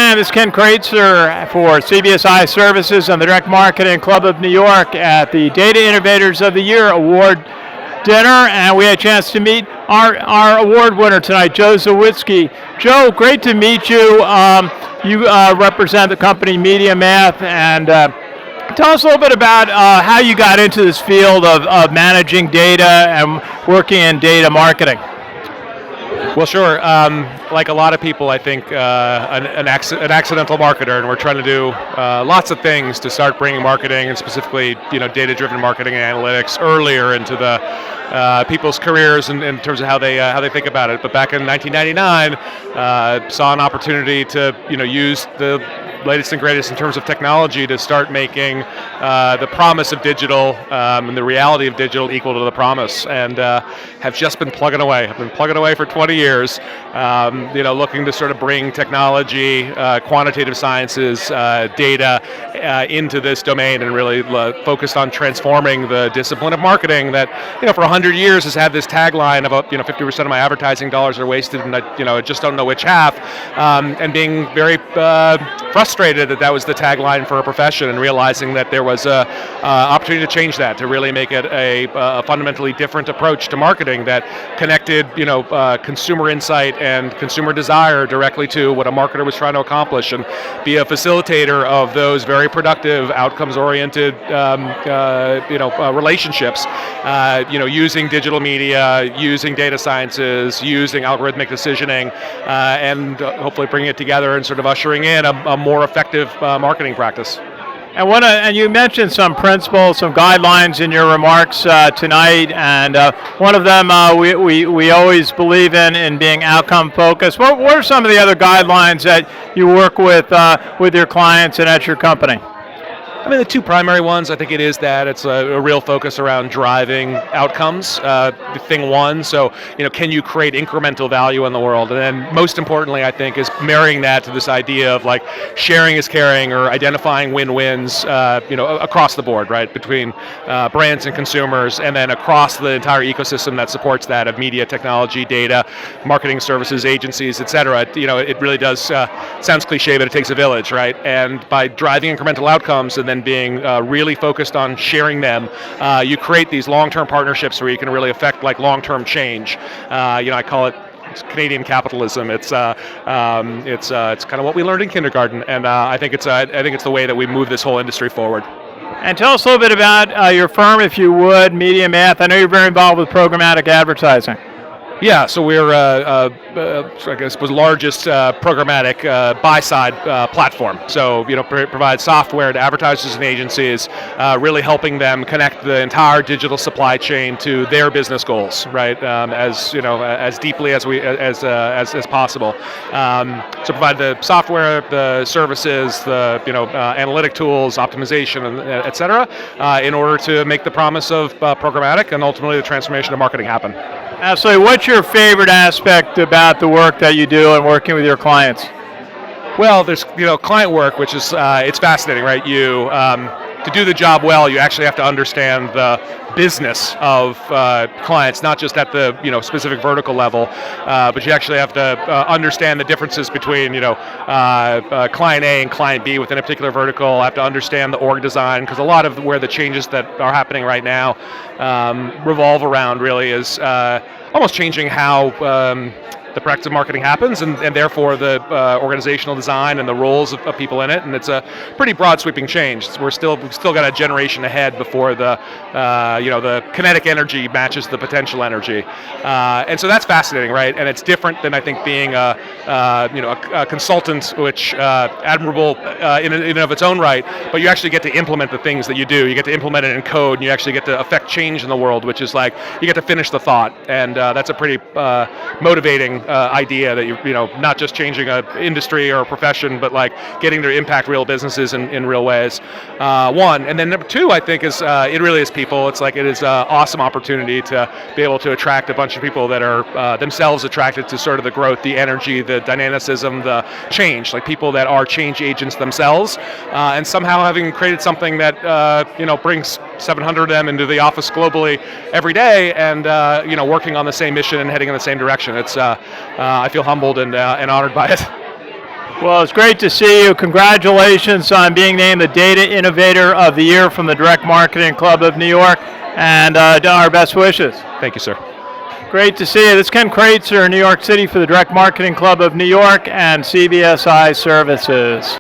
again, this is Ken Kreitzer for CBSI Services and the Direct Marketing Club of New York at the Data Innovators of the Year Award dinner, and we had a chance to meet our award winner tonight, Joe Zawadzki. Joe, great to meet you. You represent the company Media Math, and tell us a little bit about how you got into this field of managing data and working in data marketing. Well, sure. Like a lot of people, I think an accidental marketer, and we're trying to do lots of things to start bringing marketing and specifically, data-driven marketing and analytics earlier into the people's careers in terms of how they think about it. But back in 1999, saw an opportunity to use the latest and greatest in terms of technology to start making the promise of digital and the reality of digital equal to the promise, and have just been plugging away. I've been plugging away for 20 years, looking to sort of bring technology, quantitative sciences, data into this domain, and really focused on transforming the discipline of marketing that, for 100 years has had this tagline about, 50% of my advertising dollars are wasted, and I just don't know which half, and being very frustrated that was the tagline for a profession, and realizing that there was a opportunity to change that, to really make it a fundamentally different approach to marketing that connected, consumer insight and consumer desire directly to what a marketer was trying to accomplish, and be a facilitator of those very productive, outcomes-oriented, relationships. Using digital media, using data sciences, using algorithmic decisioning, and hopefully bringing it together and sort of ushering in a more effective marketing practice. And you mentioned some principles, some guidelines in your remarks tonight, and one of them we always believe in being outcome focused. What are some of the other guidelines that you work with your clients and at your company? I mean, the two primary ones, I think it is that it's a real focus around driving outcomes, thing one. So, can you create incremental value in the world? And then most importantly, I think, is marrying that to this idea of like sharing is caring, or identifying win-wins, across the board, right? Between brands and consumers, and then across the entire ecosystem that supports that of media, technology, data, marketing services, agencies, et cetera. It really does, sounds cliche, but it takes a village, right? And by driving incremental outcomes and then being really focused on sharing them, you create these long-term partnerships where you can really affect like long-term change. I call it Canadian capitalism. It's kind of what we learned in kindergarten, and I think it's the way that we move this whole industry forward. And tell us a little bit about your firm, if you would, Media Math. I know you're very involved with programmatic advertising. Yeah, so we're, I guess, the largest programmatic buy-side platform. So, provide software to advertisers and agencies, really helping them connect the entire digital supply chain to their business goals, right? As deeply as possible. So, provide the software, the services, the analytic tools, optimization, et cetera, in order to make the promise of programmatic and ultimately the transformation of marketing happen. Absolutely. What's your favorite aspect about the work that you do and working with your clients? Well, there's client work, which is it's fascinating, right? You to do the job well, you actually have to understand the business of clients, not just at the specific vertical level, but you actually have to understand the differences between client A and client B within a particular vertical. Have to understand the org design, because a lot of where the changes that are happening right now revolve around really is almost changing how the practice of marketing happens, and therefore the organizational design and the roles of people in it. And it's a pretty broad sweeping change. We've still got a generation ahead before the kinetic energy matches the potential energy, and so that's fascinating, right? And it's different than, I think, being a consultant, which admirable in and of its own right, but you actually get to implement the things that you do. You get to implement it in code, and you actually get to affect change in the world, which is like you get to finish the thought, and that's a pretty motivating idea that you're not just changing an industry or a profession, but like getting to impact real businesses in real ways. One, and then number two, I think, is it really is people. It's like it is an awesome opportunity to be able to attract a bunch of people that are themselves attracted to sort of the growth, the energy, the dynamicism, the change, like people that are change agents themselves, and somehow having created something that brings 700 of them into the office globally every day, and working on the same mission and heading in the same direction. It's I feel humbled and honored by it. Well, it's great to see you. Congratulations on being named the Data Innovator of the Year from the Direct Marketing Club of New York, and our best wishes. Thank you, sir. Great to see you. This is Ken Kreitzer in New York City for the Direct Marketing Club of New York and CBSI Services.